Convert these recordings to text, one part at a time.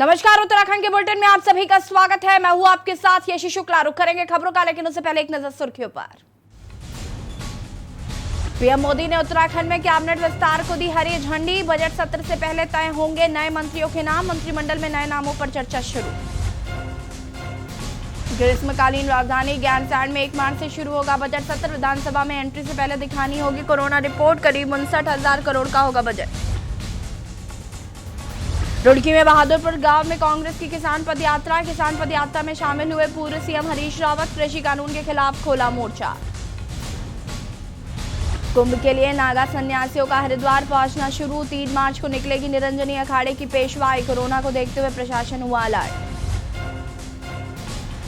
नमस्कार, उत्तराखंड के बुलेटिन में आप सभी का स्वागत है। मैं हूं आपके साथ यशी शुक्ला। रुक करेंगे खबरों का, लेकिन उससे पहले एक नजर सुर्खियों पर। पीएम मोदी ने उत्तराखंड में कैबिनेट विस्तार को दी हरी झंडी। बजट सत्र से पहले तय होंगे नए मंत्रियों के नाम। मंत्रिमंडल में नए नामों पर चर्चा शुरू। ग्रीष्मकालीन राजधानी ज्ञानसैंण में 1 मार्च से शुरू होगा बजट सत्र। विधानसभा में एंट्री से पहले दिखानी होगी कोरोना रिपोर्ट। करीब 59,000 करोड़ का होगा बजट। रुड़की में बहादुरपुर गांव में कांग्रेस की किसान पदयात्रा। किसान पदयात्रा में शामिल हुए पूर्व सीएम हरीश रावत। कृषि कानून के खिलाफ खोला मोर्चा। कुंभ के लिए नागा सन्यासियों का हरिद्वार पहुंचना शुरू। 3 मार्च को निकलेगी निरंजनी अखाड़े की पेशवाई। कोरोना को देखते हुए प्रशासन हुआ अलर्ट।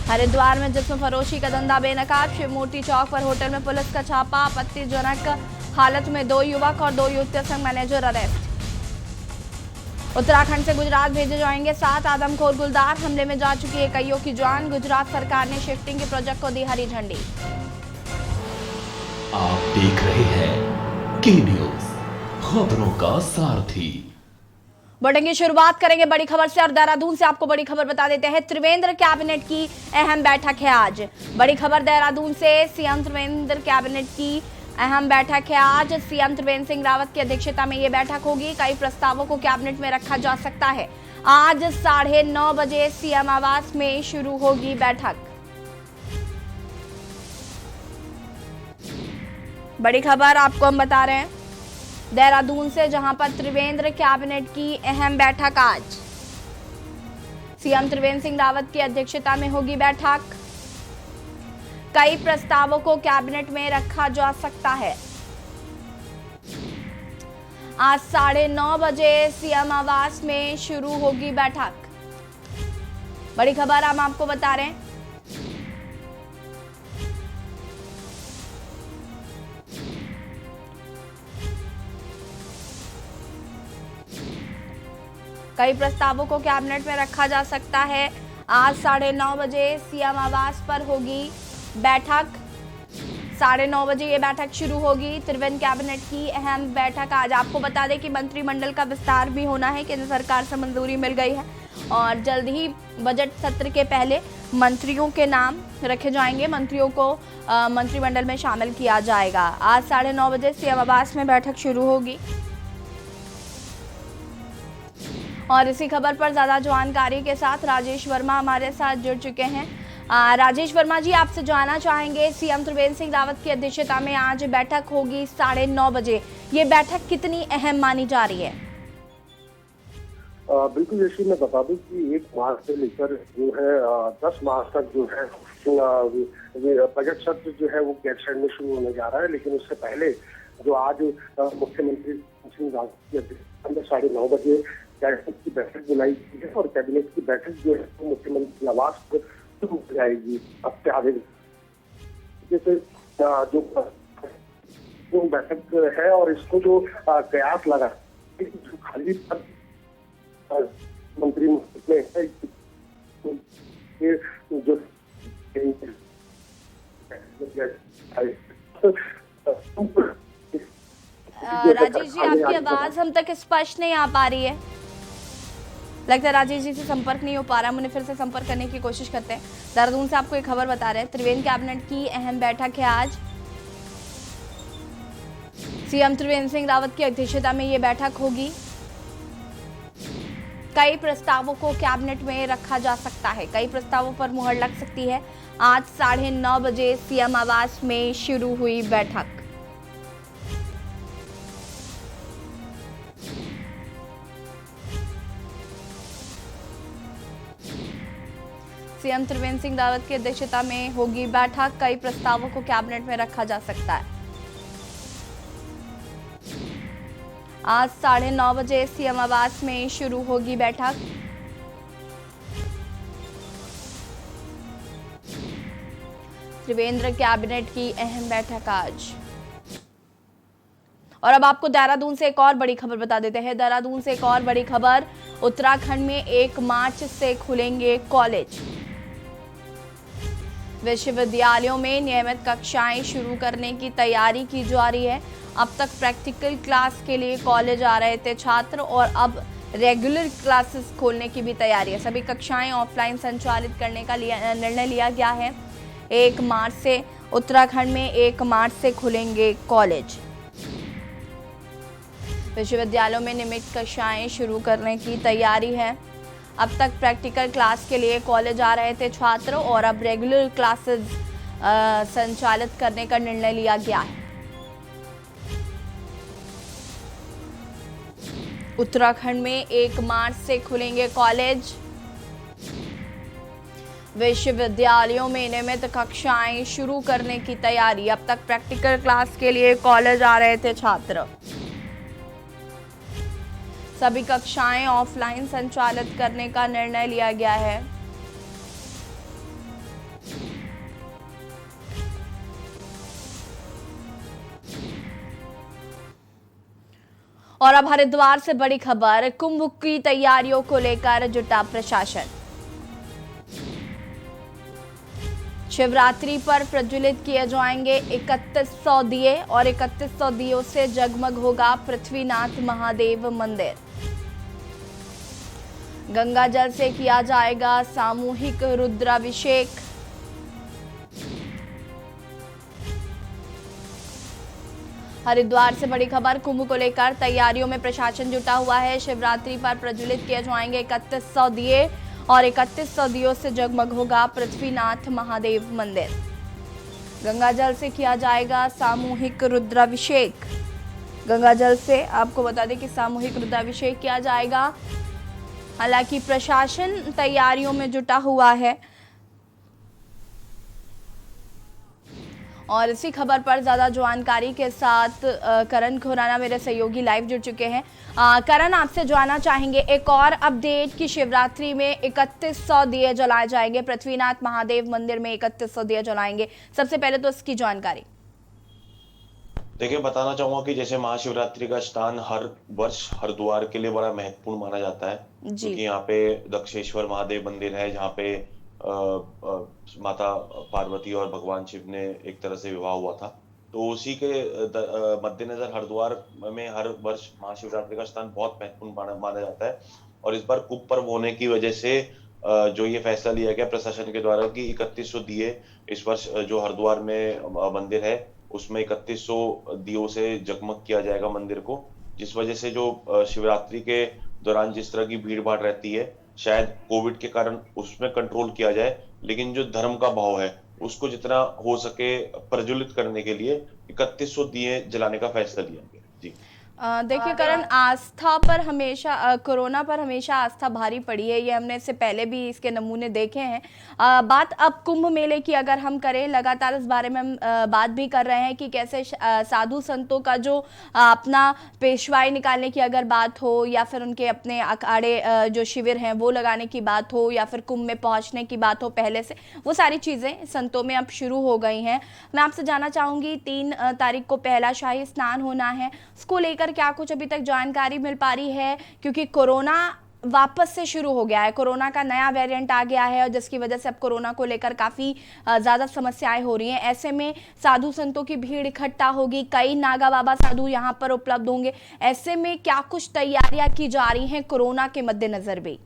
हरिद्वार में जिस्म फरोशी का धंधा बेनकाब। शिव मूर्ति चौक पर होटल में पुलिस का छापा। आपत्तिजनक हालत में 2 युवक और 2 युवतियों संग मैनेजर अरेस्ट। उत्तराखंड से गुजरात भेजे जाएंगे 7 आदमखोर गुलदार। हमले में जा चुकी है कईयों की जान। गुजरात सरकार ने शिफ्टिंग के प्रोजेक्ट को दी हरी झंडी। आप देख रहे हैं के न्यूज, खबरों का सारथी। बुलेटिन की शुरुआत करेंगे बड़ी खबर से और देहरादून से आपको बड़ी खबर बता देते हैं। त्रिवेंद्र कैबिनेट की अहम बैठक है आज। बड़ी खबर देहरादून से, सीएम त्रिवेंद्र कैबिनेट की अहम बैठक है आज। सीएम त्रिवेंद्र सिंह रावत की अध्यक्षता में यह बैठक होगी। कई प्रस्तावों को कैबिनेट में रखा जा सकता है। आज 9:30 बजे सीएम आवास में शुरू होगी बैठक। बड़ी खबर आपको हम बता रहे हैं देहरादून से, जहां पर त्रिवेंद्र कैबिनेट की अहम बैठक आज। सीएम त्रिवेंद्र सिंह रावत की अध्यक्षता में होगी बैठक। कई प्रस्तावों को कैबिनेट में रखा जा सकता है। आज 9:30 बजे सीएम आवास में शुरू होगी बैठक। बड़ी खबर हम आपको बता रहे हैं। कई प्रस्तावों को कैबिनेट में रखा जा सकता है। आज 9:30 बजे सीएम आवास पर होगी बैठक। 9:30 बजे ये बैठक शुरू होगी। त्रिवेंद्र कैबिनेट की अहम बैठक आज। आपको बता दें कि मंत्रिमंडल का विस्तार भी होना है। केंद्र सरकार से मंजूरी मिल गई है और जल्द ही बजट सत्र के पहले मंत्रियों के नाम रखे जाएंगे। मंत्रियों को मंत्रिमंडल में शामिल किया जाएगा। आज 9:30 बजे सीएम आवास में बैठक शुरू होगी। और इसी खबर पर ज्यादा जानकारी के साथ राजेश वर्मा हमारे साथ जुड़ चुके हैं। राजेश वर्मा जी, आपसे जानना चाहेंगे, सीएम त्रिवेंद्र सिंह रावत की अध्यक्षता में आज बैठक होगी 9:30 बजे। ये बैठक कितनी अहम मानी जा रही है? बिल्कुल, जैसे मैं बता दूं कि 1 मार्च से लेकर जो है 10 मार्च तक जो है बजट सत्र जो है वो गैरसैंण में शुरू होने जा रहा है। लेकिन उससे पहले जो आज मुख्यमंत्री सिंह रावत की अध्यक्षता में 9:30 बजे कैबिनेट की बैठक बुलाई गई है और कैबिनेट की बैठक जो है वो मुख्यमंत्री आवास पर शुरू हो जाएगी। अब से आगे जैसे जो बैठक है और इसको जो कयास लगा जो खाली पद मंत्री में है जो राजेश जी, आपकी आवाज हम तक स्पष्ट नहीं आ पा रही है। लगता है राजेश जी से संपर्क नहीं हो पा रहा। मुझे फिर से संपर्क करने की कोशिश करते हैं। देहरादून से आपको एक खबर बता रहे हैं, त्रिवेंद्र कैबिनेट की अहम बैठक है आज। सीएम त्रिवेंद्र सिंह रावत की अध्यक्षता में ये बैठक होगी। कई प्रस्तावों को कैबिनेट में रखा जा सकता है। कई प्रस्तावों पर मुहर लग सकती है। आज 9:30 बजे सीएम आवास में शुरू हुई बैठक। सीएम त्रिवेंद्र सिंह रावत की अध्यक्षता में होगी बैठक। कई प्रस्तावों को कैबिनेट में रखा जा सकता है। आज 9:30 बजे सीएम आवास में शुरू होगी बैठक। त्रिवेंद्र कैबिनेट की अहम बैठक आज। और अब आपको देहरादून से एक और बड़ी खबर बता देते हैं। देहरादून से एक और बड़ी खबर, उत्तराखंड में 1 मार्च से खुलेंगे कॉलेज। विश्वविद्यालयों में नियमित कक्षाएं शुरू करने की तैयारी की जा रही है। अब तक प्रैक्टिकल क्लास के लिए कॉलेज आ रहे थे छात्र और अब रेगुलर क्लासेस खोलने की भी तैयारी है। सभी कक्षाएं ऑफलाइन संचालित करने का निर्णय लिया गया है। 1 मार्च से उत्तराखंड में 1 मार्च से खुलेंगे कॉलेज। विश्वविद्यालयों में नियमित कक्षाएं शुरू करने की तैयारी है। अब तक प्रैक्टिकल क्लास के लिए कॉलेज आ रहे थे छात्र और अब रेगुलर क्लासेस संचालित करने का निर्णय लिया गया है। उत्तराखंड में 1 मार्च से खुलेंगे कॉलेज। विश्वविद्यालयों में नियमित कक्षाएं शुरू करने की तैयारी। अब तक प्रैक्टिकल क्लास के लिए कॉलेज आ रहे थे छात्र। सभी कक्षाएं ऑफलाइन संचालित करने का निर्णय लिया गया है। और अब हरिद्वार से बड़ी खबर, कुंभ की तैयारियों को लेकर जुटा प्रशासन। शिवरात्रि पर प्रज्वलित किए जाएंगे 3100 दिए और 3100 दियों से जगमग होगा पृथ्वीनाथ महादेव मंदिर। गंगा जल से किया जाएगा सामूहिक रुद्राभिषेक। हरिद्वार से बड़ी खबर, कुंभ को लेकर तैयारियों में प्रशासन जुटा हुआ है। शिवरात्रि पर प्रज्वलित किए जाएंगे 3100 दिए और 3100 दियों से जगमग होगा पृथ्वीनाथ महादेव मंदिर। गंगा जल से किया जाएगा सामूहिक रुद्राभिषेक। गंगा जल से आपको बता दें कि सामूहिक रुद्राभिषेक किया जाएगा। हालांकि प्रशासन तैयारियों में जुटा हुआ है। और इसी खबर पर ज़्यादा जानकारी के साथ करण खुराना मेरे सहयोगी लाइव जुड़ चुके हैं। करण, आपसे जानना चाहेंगे एक और अपडेट कि शिवरात्रि में 3100 दिए जलाए जाएंगे, पृथ्वीनाथ महादेव मंदिर में 3100 दिए जलाएंगे। सबसे पहले तो इसकी जानकारी। देखिए, बताना चाहूंगा कि जैसे महाशिवरात्रि का स्नान हर वर्ष हरिद्वार के लिए बड़ा महत्वपूर्ण माना जाता है, क्योंकि यहाँ पे दक्षेश्वर महादेव मंदिर है, जहाँ पे माता पार्वती और भगवान शिव ने एक तरह से विवाह हुआ था। तो उसी के मद्देनजर हरिद्वार में हर वर्ष महाशिवरात्रि का स्नान बहुत महत्वपूर्ण माना जाता है। और इस बार कुंभ पर्व होने की वजह से जो ये फैसला लिया गया प्रशासन के द्वारा कि 3100 दिए इस वर्ष जो हरिद्वार में मंदिर है उसमें 3100 दियों से जगमग किया जाएगा मंदिर को, जिस वजह से जो शिवरात्रि के दौरान जिस तरह की भीड़ भाड़ रहती है, शायद कोविड के कारण उसमें कंट्रोल किया जाए, लेकिन जो धर्म का भाव है उसको जितना हो सके प्रज्वलित करने के लिए 3100 दिए जलाने का फैसला लिया गया। जी देखिए करण, आस्था पर हमेशा कोरोना पर हमेशा आस्था भारी पड़ी है, ये हमने इससे पहले भी इसके नमूने देखे हैं। बात अब कुंभ मेले की अगर हम करें, लगातार इस बारे में हम बात भी कर रहे हैं कि कैसे साधु संतों का जो अपना पेशवाई निकालने की अगर बात हो या फिर उनके अपने अखाड़े जो शिविर हैं वो लगाने की बात हो या फिर कुंभ में पहुंचने की बात हो, पहले से वो सारी चीज़ें संतों में अब शुरू हो गई हैं। मैं आपसे जानना चाहूँगी 3 तारीख को पहला शाही स्नान होना है, उसको लेकर क्या कुछ अभी तक जानकारी मिल पा रही है? क्योंकि कोरोना वापस से शुरू हो गया है, कोरोना का नया वेरिएंट आ गया है और जिसकी वजह से अब कोरोना को लेकर काफ़ी ज़्यादा समस्याएं हो रही हैं। ऐसे में साधु संतों की भीड़ इकट्ठा होगी, कई नागा बाबा साधु यहाँ पर उपलब्ध होंगे। ऐसे में क्या कुछ तैयारियां की जा रही हैं कोरोना के मद्देनजर भी?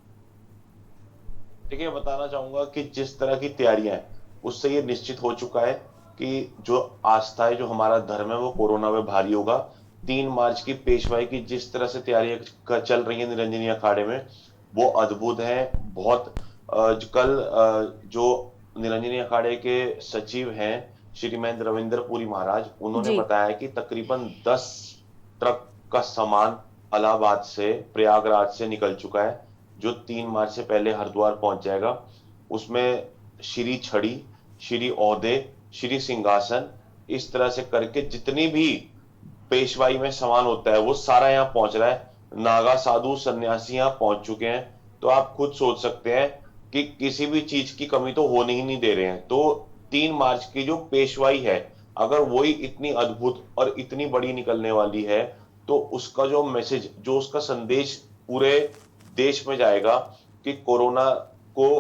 देखिए, बताना चाहूंगा कि जिस तरह की तैयारियां हैं उससे ये निश्चित हो चुका है कि जो आस्था है, जो हमारा धर्म है, वो कोरोना में भारी होगा। 3 मार्च की पेशवाई की जिस तरह से तैयारियां चल रही है निरंजनी अखाड़े में, वो अद्भुत है। बहुत कल जो निरंजनी अखाड़े के सचिव हैं श्रीमैन रविंद्र पुरी महाराज, उन्होंने बताया कि तकरीबन 10 ट्रक का सामान इलाहाबाद से, प्रयागराज से निकल चुका है, जो 3 मार्च से पहले हरिद्वार पहुंच जाएगा। उसमें श्री छड़ी, श्री औदे, श्री सिंहासन, इस तरह से करके जितनी भी पेशवाई में सामान होता है वो सारा यहाँ पहुंच रहा है। नागा साधु सन्यासी यहाँ पहुंच चुके हैं। तो आप खुद सोच सकते हैं कि किसी भी चीज की कमी तो होने ही नहीं दे रहे हैं। तो 3 मार्च की जो पेशवाई है, अगर वही इतनी अद्भुत और इतनी बड़ी निकलने वाली है, तो उसका जो मैसेज, जो उसका संदेश पूरे देश में जाएगा कि कोरोना को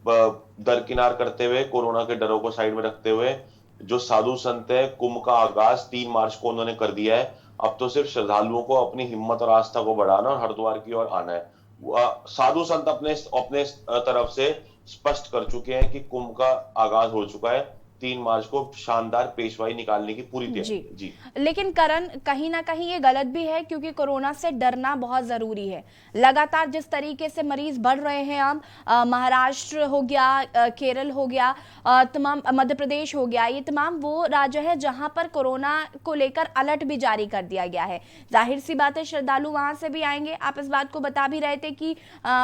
दरकिनार करते हुए, कोरोना के डरों को साइड में रखते हुए जो साधु संत है, कुंभ का आगाज 3 मार्च को उन्होंने कर दिया है। अब तो सिर्फ श्रद्धालुओं को अपनी हिम्मत और आस्था को बढ़ाना और हरिद्वार की ओर आना है। साधु संत अपने अपने तरफ से स्पष्ट कर चुके हैं कि कुंभ का आगाज हो चुका है। 3 मार्च को शानदार पेशवाई निकालने की पूरी जी तैयारी। जी लेकिन करण, कहीं ना कहीं ये गलत भी है, क्योंकि कोरोना से डरना बहुत जरूरी है। लगातार जिस तरीके से मरीज बढ़ रहे हैं, अब महाराष्ट्र हो गया, केरल हो गया, तमाम मध्य प्रदेश हो गया, ये तमाम वो राज्य है जहां पर कोरोना को लेकर अलर्ट भी जारी कर दिया गया है। जाहिर सी बात है श्रद्धालु वहां से भी आएंगे। आप इस बात को बता भी रहे थे कि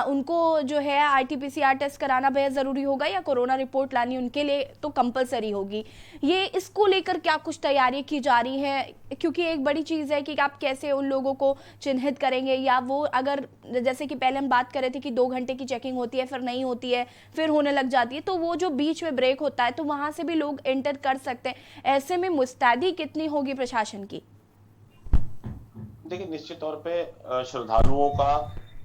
उनको जो है RT-PCR टेस्ट कराना बेहद जरूरी होगा, या कोरोना रिपोर्ट लानी उनके लिए तो कंपलसरी होगी। ये इसको लेकर क्या कुछ तैयारी की जा रही है? क्योंकि एक बड़ी चीज है कि आप कैसे उन लोगों को चिन्हित करेंगे, या वो अगर जैसे कि पहले हम बात कर रहे थे कि 2 घंटे की चेकिंग होती है, फिर नहीं होती है, फिर होने लग जाती है, तो वो जो बीच में ब्रेक होता है तो वहां से भी लोग एंटर कर सकते हैं। ऐसे में मुस्तैदी कितनी होगी प्रशासन की? देखिए, निश्चित तौर पे श्रद्धालुओं का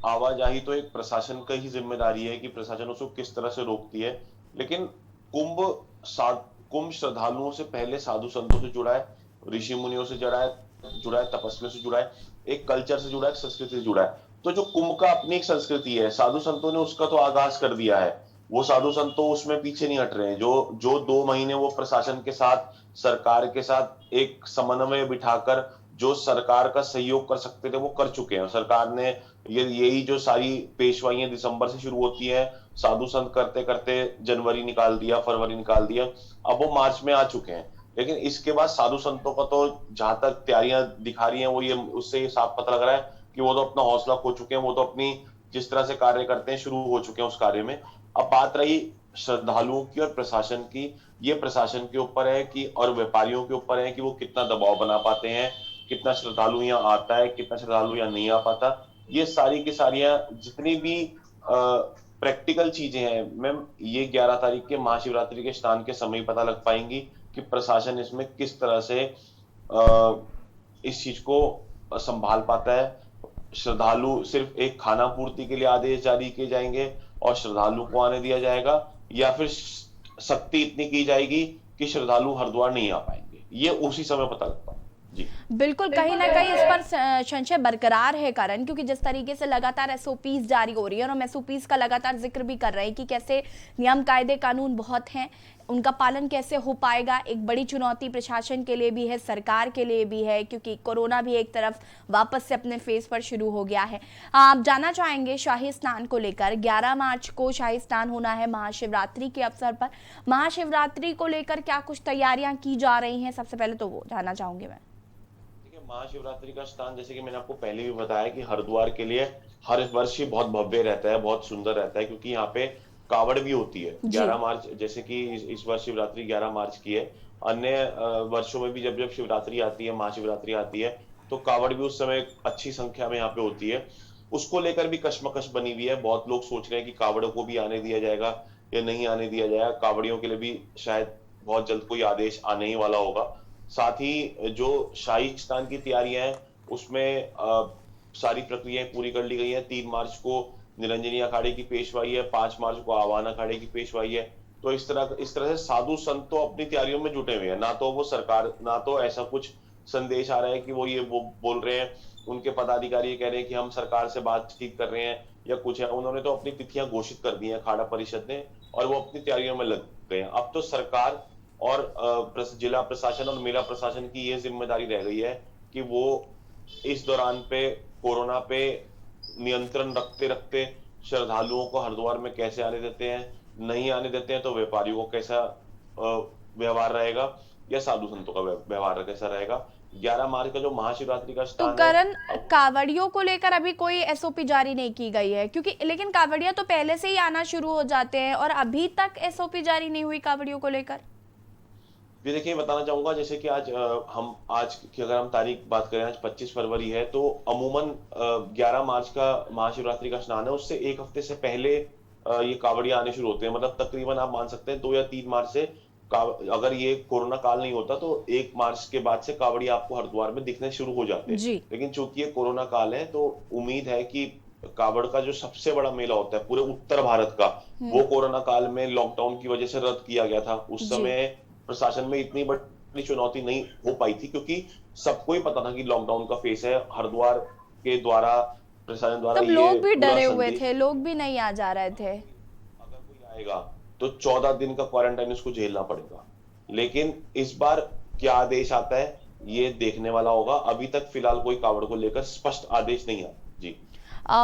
आवाजाही तो एक प्रशासन का ही जिम्मेदारी है कि प्रशासन उसको किस तरह से रोकती है। लेकिन कुंभ श्रद्धालुओं से पहले साधु संतों से जुड़ा है, ऋषि मुनियों से जुड़ा है, तपस्वियों से जुड़ा है, एक कल्चर से जुड़ा है, एक संस्कृति से जुड़ा है। तो जो कुंभ का अपनी एक संस्कृति है, साधु संतों ने उसका तो आगाज कर दिया है। वो साधु संत तो उसमें पीछे नहीं हट रहे हैं। जो 2 महीने वो प्रशासन के साथ, सरकार के साथ एक समन्वय बिठाकर जो सरकार का सहयोग कर सकते थे वो कर चुके हैं। सरकार ने यही जो सारी पेशवाइयां दिसंबर से शुरू होती है, साधु संत करते करते जनवरी निकाल दिया, फरवरी निकाल दिया, अब वो मार्च में आ चुके हैं। लेकिन इसके बाद साधु संतों का तो जहां तक तैयारियां दिखा रही हैं वो ये उससे साफ पता लग रहा है कि वो तो अपना हौसला खो चुके हैं। वो तो अपनी जिस तरह से कार्य करते हैं शुरू हो चुके हैं उस कार्य में। अब बात रही श्रद्धालुओं की और प्रशासन की, ये प्रशासन के ऊपर है कि और व्यापारियों के ऊपर है कि वो कितना दबाव बना पाते हैं, कितना श्रद्धालु यहाँ आता है, कितना श्रद्धालु यहाँ नहीं आ पाता। ये सारी की सारियां जितनी भी प्रैक्टिकल चीजें हैं मैम, ये 11 तारीख के महाशिवरात्रि के स्नान के समय पता लग पाएंगी कि प्रशासन इसमें किस तरह से इस चीज को संभाल पाता है। श्रद्धालु सिर्फ एक खाना पूर्ति के लिए आदेश जारी किए जाएंगे और श्रद्धालु को आने दिया जाएगा, या फिर सख्ती इतनी की जाएगी कि श्रद्धालु हरिद्वार नहीं आ पाएंगे, ये उसी समय पता लग पाएगा। जी बिल्कुल, कहीं ना कहीं इस पर संशय बरकरार है कारण, क्योंकि जिस तरीके से लगातार SOPs जारी हो रही है और हम SOPs का लगातार जिक्र भी कर रहे हैं कि कैसे नियम कायदे कानून बहुत हैं, उनका पालन कैसे हो पाएगा, एक बड़ी चुनौती प्रशासन के लिए भी है, सरकार के लिए भी है, क्योंकि कोरोना भी एक तरफ वापस से अपने फेज पर शुरू हो गया है। आप जानना चाहेंगे शाही स्नान को लेकर, 11 मार्च को शाही स्नान होना है महाशिवरात्रि के अवसर पर। महाशिवरात्रि को लेकर क्या कुछ तैयारियां की जा रही हैं, सबसे पहले तो वो जानना चाहूंगी मैं। महाशिवरात्रि का स्नान, जैसे कि मैंने आपको पहले भी बताया कि हरिद्वार के लिए हर वर्ष ही बहुत भव्य रहता है, बहुत सुंदर रहता है, क्योंकि यहाँ पे कावड़ भी होती है 11 मार्च। जैसे कि इस वर्ष शिवरात्रि 11 मार्च की है, अन्य वर्षों में भी जब जब शिवरात्रि आती है, महाशिवरात्रि आती है, तो कावड़ भी उस समय अच्छी संख्या में यहाँ पे होती है। उसको लेकर भी कशमकश बनी हुई है। बहुत लोग सोच रहे हैं कि कावड़ों को भी आने दिया जाएगा या नहीं आने दिया जाएगा। कावड़ियों के लिए भी शायद बहुत जल्द कोई आदेश आने ही वाला होगा। साथ ही जो शाही स्नान की तैयारियां हैं उसमें सारी प्रक्रियाएं पूरी कर ली गई हैं। 3 मार्च को निरंजनी अखाड़े की पेशवाई है, 5 मार्च को आवाहन अखाड़े की पेशवाई है। तो इस तरह से साधु संत तो अपनी तैयारियों में जुटे हुए हैं। ना तो वो सरकार, ना तो ऐसा कुछ संदेश आ रहा है कि वो बोल रहे हैं, उनके पदाधिकारी कह रहे हैं कि हम सरकार से बातचीत कर रहे हैं या कुछ है। उन्होंने तो अपनी तिथियां घोषित कर दी हैं अखाड़ा परिषद ने, और वो अपनी तैयारियों में लग गए हैं। अब तो सरकार और जिला प्रशासन और मेला प्रशासन की ये जिम्मेदारी रह गई है कि वो इस दौरान पे कोरोना पे नियंत्रण रखते रखते श्रद्धालुओं को हरिद्वार में कैसे आने देते हैं, नहीं आने देते हैं तो व्यापारियों को कैसा व्यवहार रहेगा या साधु संतों का व्यवहार कैसा रहेगा। 11 मार्च का जो महाशिवरात्रि का स्नान तो करण, कावड़ियों को लेकर अभी कोई SOP जारी नहीं की गई है, क्योंकि लेकिन कावड़िया तो पहले से ही आना शुरू हो जाते हैं और अभी तक SOP जारी नहीं हुई कावड़ियों को लेकर। ये देखिए, बताना चाहूंगा जैसे कि आज की अगर हम तारीख बात करें, आज 25 फरवरी है, तो अमूमन 11 मार्च का महाशिवरात्रि का स्नान है, उससे एक हफ्ते से पहले ये कावड़िया आने शुरू होते हैं। मतलब तकरीबन आप मान सकते हैं 2 या 3 मार्च से, अगर ये कोरोना काल नहीं होता तो 1 मार्च के बाद से कावड़िया आपको हरिद्वार में दिखने शुरू हो जाते हैं। लेकिन चूंकि ये कोरोना काल है तो उम्मीद है कि कावड़ का जो सबसे बड़ा मेला होता है पूरे उत्तर भारत का, वो कोरोना काल में लॉकडाउन की वजह से रद्द किया गया था। उस समय प्रशासन में इतनी बड़ी इतनी चुनौती नहीं हो पाई थी, क्योंकि सबको ही पता था कि लॉकडाउन का फेस है। हरिद्वार के द्वारा, प्रशासन द्वारा तब ये लोग भी पूरा डरे हुए संदेश थे, लोग भी नहीं आ जा रहे थे। अगर कोई आएगा तो 14 दिन का क्वारंटाइन उसको झेलना पड़ेगा। लेकिन इस बार क्या आदेश आता है ये देखने वाला होगा। अभी तक फिलहाल कोई कावड़ को लेकर स्पष्ट आदेश नहीं आया। जी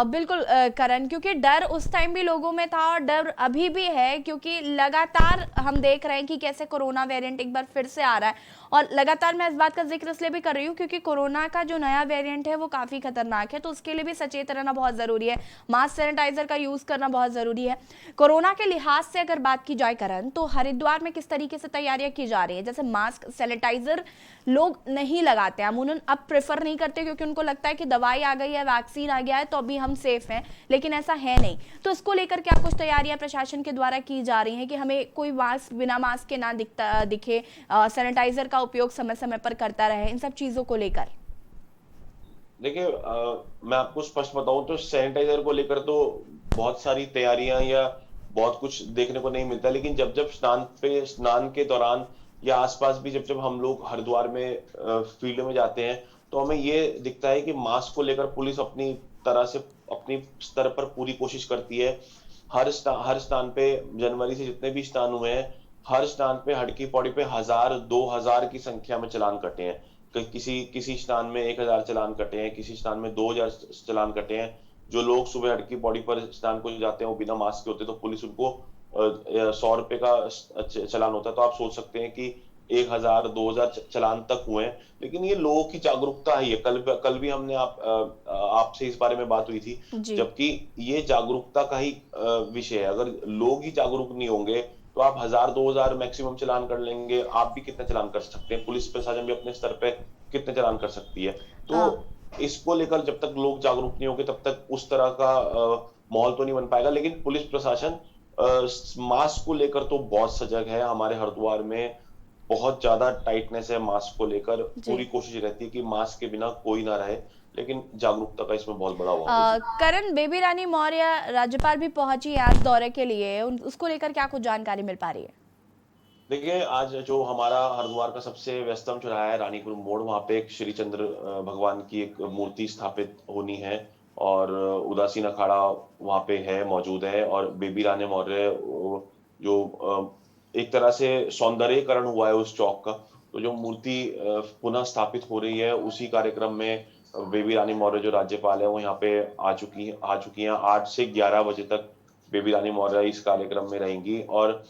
बिल्कुल करण, क्योंकि डर उस टाइम भी लोगों में था और डर अभी भी है, क्योंकि लगातार हम देख रहे हैं कि कैसे कोरोना वेरिएंट एक बार फिर से आ रहा है। और लगातार मैं इस बात का जिक्र इसलिए भी कर रही हूँ क्योंकि कोरोना का जो नया वेरिएंट है वो काफ़ी खतरनाक है, तो उसके लिए भी सचेत रहना बहुत ज़रूरी है। मास्क सैनिटाइजर का यूज़ करना बहुत ज़रूरी है। कोरोना के लिहाज से अगर बात की जाए करण, तो हरिद्वार में किस तरीके से तैयारियां की जा रही है? जैसे मास्क सैनिटाइजर लोग नहीं लगाते हैं, अमूमन अब प्रेफर नहीं करते क्योंकि उनको लगता है कि दवाई आ गई है, वैक्सीन आ गया है तो अभी हम सेफ हैं, लेकिन ऐसा है नहीं। तो इसको लेकर क्या कुछ तैयारियां प्रशासन के द्वारा की जा रही हैं कि हमें कोई मास्क बिना मास्क के ना दिखे, सैनिटाइजर का उपयोग समय समय पर करता रहे, इन सब चीजों को लेकर? देखिए, मैं आपको स्पष्ट बताऊं तो सैनिटाइजर को लेकर तो बहुत सारी तैयारियां या बहुत कुछ देखने को नहीं मिलता। लेकिन जब जब स्नान के दौरान या आसपास भी जब जब हम लोग हरिद्वार में फील्ड में जाते हैं तो हमें ये दिखता है कि मास्क को लेकर पुलिस अपनी तरह से अपनी स्तर पर पूरी कोशिश करती है। हर स्नान पे जनवरी से जितने भी स्नान हुए हैं, हर स्नान पे हड़की पौड़ी पे 1000-2000 की संख्या में चालान कटे हैं। किसी किसी स्नान में 1000 चालान कटे हैं, किसी स्नान में 2000 चालान कटे हैं। जो लोग सुबह हड़की पौड़ी पर स्नान को जाते हैं वो बिना मास्क के होते, तो पुलिस उनको 100 रुपए का चालान होता है। तो आप सोच सकते हैं कि 1000-2000 चालान तक हुए हैं। लेकिन ये लोगों की जागरूकता है। ये कल भी हमने आपसे इस बारे में बात हुई थी, जी। जबकि ये जागरूकता का ही विषय है। अगर लोग ही जागरूक नहीं होंगे तो आप 1000-2000 मैक्सिमम चालान कर लेंगे। आप भी कितने चालान कर सकते हैं, पुलिस प्रशासन भी अपने स्तर पे कितने चालान कर सकती है। तो इसको लेकर जब तक लोग जागरूक नहीं होंगे तब तक उस तरह का माहौल तो नहीं बन पाएगा। लेकिन पुलिस प्रशासन मास्क को लेकर तो बहुत सजग है। हमारे हरिद्वार में बहुत ज्यादा टाइटनेस है मास्क को लेकर। जी। पूरी कोशिश रहती है कि मास्क के बिना कोई ना रहे, लेकिन जागरूकता का इसमें बहुत बड़ा अभाव है। जी करण, बेबी रानी मौर्य राज्यपाल भी पहुंची है आज दौरे के लिए, उसको लेकर क्या कुछ जानकारी मिल पा रही है? देखिए, आज जो हमारा हरिद्वार का सबसे व्यस्तम चौराहा है रानीपुर मोड़, वहां पे एक श्री चंद्र भगवान की एक मूर्ति स्थापित होनी है और उदासीन अखाड़ा वहां पे है, मौजूद है। और बेबी रानी मौर्य जो एक तरह से सौंदर्यीकरण हुआ है उस चौक का, तो जो मूर्ति पुनः स्थापित हो रही है उसी कार्यक्रम में बेबी रानी मौर्य जो राज्यपाल है वो यहाँ पे आ चुकी हैं। 8 से 11 बजे तक बेबी रानी मौर्य इस कार्यक्रम में रहेंगी। और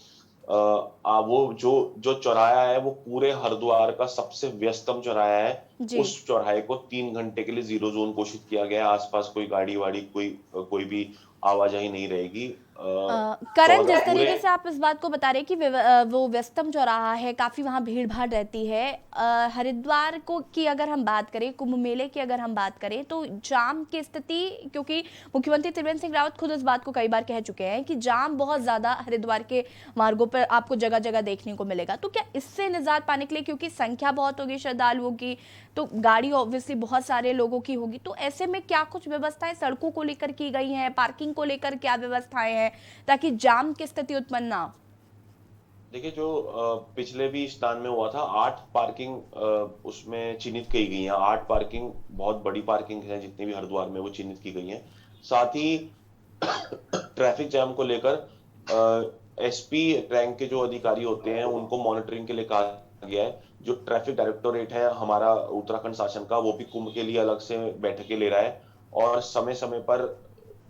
वो जो जो चौराहा है वो पूरे हरिद्वार का सबसे व्यस्तम चौराहा है। जी। उस चौराहे को 3 घंटे के लिए जीरो जोन घोषित किया गया है। आसपास कोई गाड़ी वाड़ी कोई भी आवाजाही नहीं रहेगी। करण, चौदह जिस पूरे तरीके से आप इस बात को बता रहे हैं कि वो व्यस्तम चौराहा है, काफी वहाँ भीड़ भाड़ रहती है, हरिद्वार को की अगर हम बात करें, कुंभ मेले की अगर हम बात करें, तो जाम की स्थिति, क्योंकि मुख्यमंत्री त्रिवेंद्र सिंह रावत खुद इस बात को कई बार कह चुके हैं कि जाम बहुत ज्यादा हरिद्वार के मार्गों पर आपको जगह जगह देखने को मिलेगा, तो क्या इससे निजात पाने के लिए, क्योंकि संख्या बहुत होगी श्रद्धालुओं की, तो गाड़ी ऑब्वियसली बहुत सारे लोगों की होगी, तो ऐसे में क्या कुछ व्यवस्थाएं सड़कों को लेकर की गई हैं, पार्किंग को लेकर क्या व्यवस्थाएं हैं ताकि जाम की स्थिति उत्पन्न ना हो? देखिए, जो पिछले भी स्नान में हुआ था, 8 पार्किंग उसमें चिन्हित की गई हैं। 8 पार्किंग बहुत बड़ी पार्किंग है, जितनी भी हरिद्वार में वो चिन्हित की गई हैं। साथ ही ट्रैफिक जैम को लेकर एसपी रैंक के जो अधिकारी होते हैं उनको मॉनिटरिंग के लिए कहा गया है। जो ट्रैफिक डायरेक्टोरेट है हमारा उत्तराखंड शासन का, वो भी कुंभ के लिए अलग से बैठकें ले रहा है और समय समय पर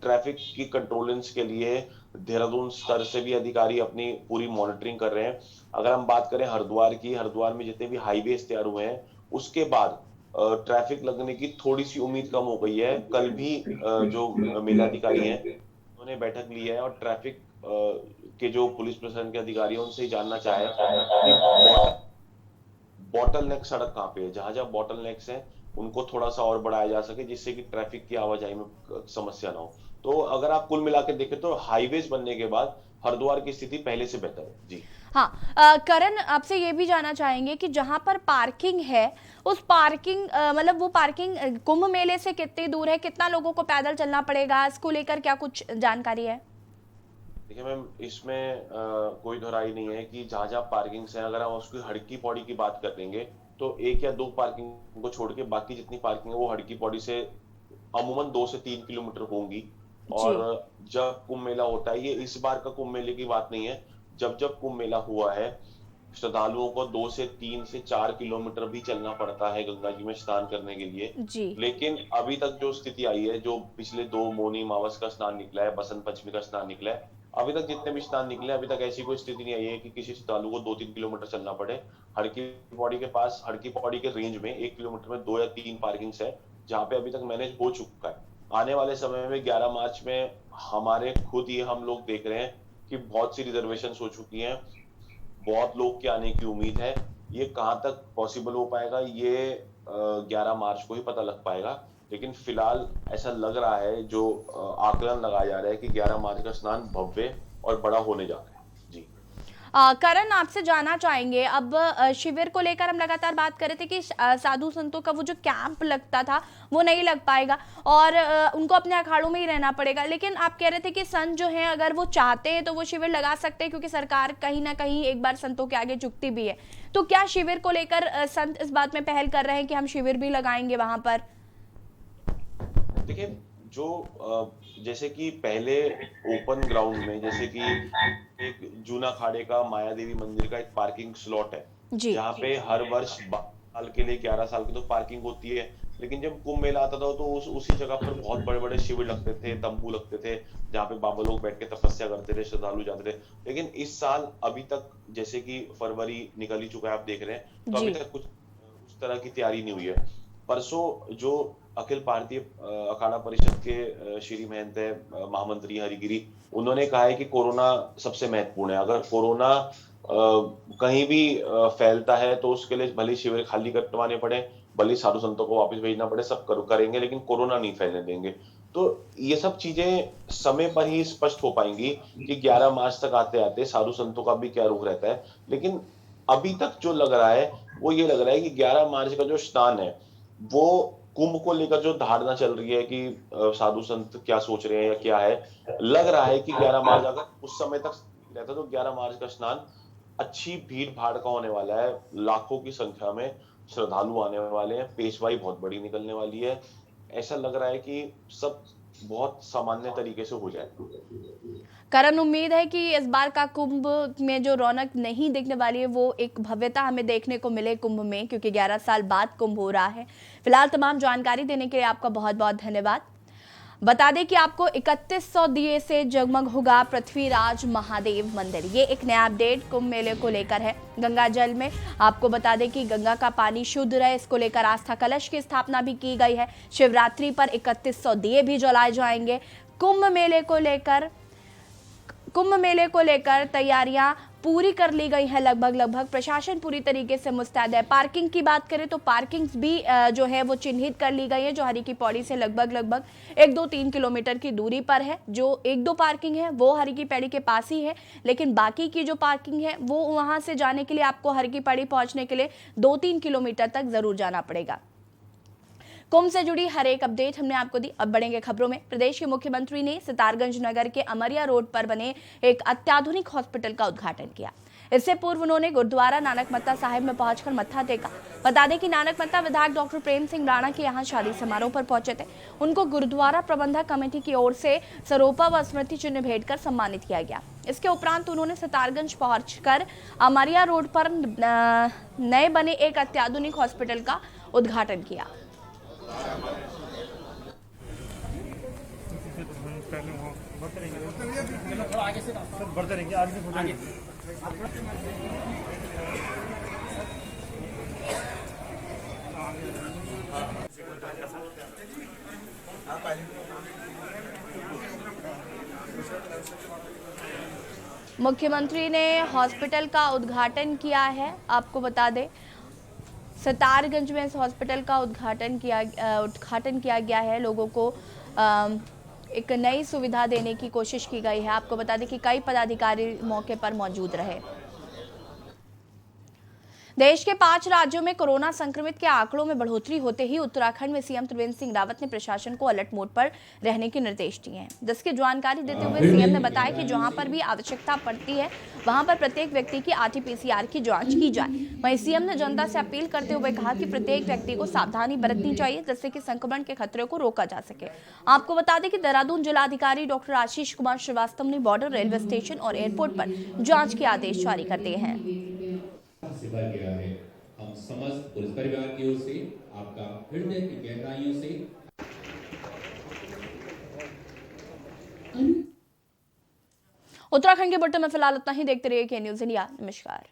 ट्रैफिक की कंट्रोलेंस के लिए देहरादून स्तर से भी अधिकारी अपनी पूरी मॉनिटरिंग कर रहे हैं। अगर हम बात करें हरिद्वार की, हरिद्वार में जितने भी हाईवे तैयार हुए हैं उसके बाद ट्रैफिक लगने की थोड़ी सी उम्मीद कम हो गई है। कल भी जो मेलाधिकारी हैं उन्होंने बैठक ली है और ट्रैफिक के जो पुलिस प्रशासन के अधिकारी हैं उनसे ही जानना चाहे कि बॉटल नेक सड़क कहाँ पे है, जहां जहां बॉटल नेक्स हैं उनको थोड़ा सा और बढ़ाया जा सके, जिससे कि ट्रैफिक की आवाजाही में समस्या ना हो। तो अगर आप कुल मिला के देखें तो हाईवेज बनने के बाद हरिद्वार की स्थिति पहले से बेहतर है। जी हाँ, करण, आपसे ये भी जानना चाहेंगे कि जहां पर पार्किंग है, उस पार्किंग मतलब वो पार्किंग कुंभ मेले से कितनी दूर है, कितना लोगों को पैदल चलना पड़ेगा, इसको लेकर क्या कुछ जानकारी है? देखिए मैम, इसमें कोई दोहराई नहीं है कि जहाँ जहाँ पार्किंग्स हैं, अगर हम उसकी हड़की पौड़ी की बात करेंगे तो 1 या 2 पार्किंग को छोड़ के बाकी जितनी पार्किंग है वो हड़की पौड़ी से अमूमन 2 से 3 किलोमीटर होंगी। और जी। जब कुंभ मेला होता है, ये इस बार का कुंभ मेले की बात नहीं है, जब जब कुंभ मेला हुआ है श्रद्धालुओं को 2 से 3 से 4 किलोमीटर भी चलना पड़ता है गंगा जी में स्नान करने के लिए। जी। लेकिन अभी तक जो स्थिति आई है, जो पिछले 2 मौनी अमावस का स्नान निकला है, बसंत पंचमी का स्नान निकला है, अभी तक जितने भी स्नान निकले अभी तक ऐसी कोई स्थिति नहीं आई है कि किसी श्रद्धालु को 2-3 किलोमीटर चलना पड़े। हड़की पौड़ी के पास, हड़की पौड़ी के रेंज में 1 किलोमीटर में 2 या 3 पार्किंग्स है जहाँ पे अभी तक मैनेज हो चुका है। आने वाले समय में 11 मार्च में हमारे खुद ये हम लोग देख रहे हैं कि बहुत सी रिजर्वेशन हो चुकी हैं, बहुत लोग के आने की उम्मीद है। ये कहाँ तक पॉसिबल हो पाएगा, ये 11 मार्च को ही पता लग पाएगा। लेकिन फिलहाल ऐसा लग रहा है, जो आकलन लगाया जा रहा है कि 11 मार्च का स्नान भव्य और बड़ा होने जा रहा है। जी। करण, आपसे जानना चाहेंगे, अब शिविर को लेकर हम लगातार बात कर रहे थे कि साधु संतों का वो जो कैंप लगता था वो नहीं लग पाएगा और उनको अपने अखाड़ों में ही रहना पड़ेगा, लेकिन आप कह रहे थे कि संत जो हैं अगर वो चाहते हैं तो वो शिविर लगा सकते हैं, क्योंकि सरकार कहीं ना कहीं एक बार संतों के आगे झुकती भी है। तो क्या शिविर को लेकर संत इस बात में पहल कर रहे हैं कि हम शिविर भी लगाएंगे वहां पर? देखिए, जो जैसे कि पहले ओपन ग्राउंड में, जैसे कि एक जूना खाड़े का माया देवी मंदिर का एक पार्किंग स्लॉट है, जी। जहाँ पे हर वर्ष 12 साल के लिए, 11 साल की तो पार्किंग होती है। लेकिन जब कुंभ मेला आता था तो उसी जगह पर बहुत बड़े बड़े शिविर लगते थे, तंबू लगते थे, जहाँ पे बाबा लोग बैठ के तपस्या करते थे, श्रद्धालु जाते थे। लेकिन इस साल अभी तक, जैसे कि फरवरी निकल ही चुका है, आप देख रहे हैं, तो अभी जी। तक कुछ उस तरह की तैयारी नहीं हुई है। परसों जो अखिल भारतीय अखाड़ा परिषद के श्री महंत है, महामंत्री हरिगिरी, उन्होंने कहा है कि कोरोना सबसे महत्वपूर्ण है। अगर कोरोना कहीं भी फैलता है तो उसके लिए भले शिविर खाली करवाने पड़े, भले साधु संतों को वापस भेजना पड़े, सब करेंगे, लेकिन कोरोना नहीं फैलने देंगे। तो ये सब चीजें समय पर ही स्पष्ट हो पाएंगी कि 11 मार्च तक आते आते साधु संतों का भी क्या रुख रहता है। लेकिन अभी तक जो लग रहा है वो ये लग रहा है कि 11 मार्च का जो स्नान है, वो कुंभ को लेकर जो धारणा चल रही है कि साधु संत क्या सोच रहे हैं या क्या है, लग रहा है कि 11 मार्च अगर उस समय तक रहता तो 11 मार्च का स्नान अच्छी भीड़ भाड़ का होने वाला है। लाखों की संख्या में श्रद्धालु आने वाले हैं, पेशवाई बहुत बड़ी निकलने वाली है। ऐसा लग रहा है कि सब बहुत सामान्य तरीके से हो जाएगा। करण, उम्मीद है कि इस बार का कुंभ में जो रौनक नहीं दिखने वाली है वो एक भव्यता हमें देखने को मिले कुंभ में, क्योंकि 11 साल बाद कुंभ हो रहा है। फिलहाल तमाम जानकारी देने के लिए आपका बहुत बहुत धन्यवाद। बता दें कि आपको 3100 दिए से जगमग होगा पृथ्वीराज महादेव मंदिर। ये एक नया अपडेट कुंभ मेले को लेकर है। गंगा जल में आपको बता दें कि गंगा का पानी शुद्ध रहे, इसको लेकर आस्था कलश की स्थापना भी की गई है। शिवरात्रि पर 3100 दिए भी जलाए जाएंगे। कुंभ मेले को लेकर तैयारियां पूरी कर ली गई है। लगभग प्रशासन पूरी तरीके से मुस्तैद है। पार्किंग की बात करें तो पार्किंग्स भी जो है वो चिन्हित कर ली गई है, जो हरी की पौड़ी से लगभग 1-2-3 किलोमीटर की दूरी पर है। जो 1-2 पार्किंग है वो हरी की पौड़ी के पास ही है, लेकिन बाकी की जो पार्किंग है वो वहां से जाने के लिए आपको हरी की पौड़ी पहुंचने के लिए 2-3 किलोमीटर तक जरूर जाना पड़ेगा। कुंभ से जुड़ी हर एक अपडेट हमने आपको दी। अब बढ़ेंगे खबरों में। प्रदेश के मुख्यमंत्री ने सितारगंज नगर के अमरिया रोड पर बने एक अत्याधुनिक हॉस्पिटल का उद्घाटन किया। इससे पूर्व उन्होंने गुरुद्वारा नानक मत्ता साहिब में पहुंचकर मत्था टेका। बता दें कि नानक मत्ता विधायक डॉक्टर प्रेम सिंह राणा के यहां शादी समारोह पर पहुंचे थे। उनको गुरुद्वारा प्रबंधक कमेटी की ओर से सरोपा व स्मृति चिन्ह भेंट कर सम्मानित किया गया। इसके उपरांत उन्होंने सितारगंज पहुंचकर अमरिया रोड पर नए बने एक अत्याधुनिक हॉस्पिटल का उद्घाटन किया। बढ़ते रहेंगे आगे मुख्यमंत्री ने हॉस्पिटल का उद्घाटन किया है। आपको बता दें सितारगंज में इस हॉस्पिटल का उद्घाटन किया गया है। लोगों को एक नई सुविधा देने की कोशिश की गई है। आपको बता दें कि कई पदाधिकारी मौके पर मौजूद रहे। देश के 5 राज्यों में कोरोना संक्रमित के आंकड़ों में बढ़ोतरी होते ही उत्तराखंड में सीएम त्रिवेंद्र सिंह रावत ने प्रशासन को अलर्ट मोड पर रहने के निर्देश दिए हैं, जिसकी जानकारी देते हुए सीएम ने बताया कि जहां पर भी आवश्यकता पड़ती है वहां पर प्रत्येक व्यक्ति की RT-PCR की जांच की जाए। वहीं सीएम ने जनता से अपील करते हुए कहा कि प्रत्येक व्यक्ति को सावधानी बरतनी चाहिए, जिससे कि संक्रमण के खतरे को रोका जा सके। आपको बता दें कि देहरादून जिलाधिकारी डॉक्टर आशीष कुमार श्रीवास्तव ने बॉर्डर, रेलवे स्टेशन और एयरपोर्ट पर जांच के आदेश जारी कर दिए हैं। सिवा गया है। हम समस्त पुलिस परिवार की ओर से आपका हृदय की गहराइयों से उत्तराखंड के बुलेटिन में फिलहाल इतना ही। देखते रहिए के न्यूज़ इंडिया। नमस्कार।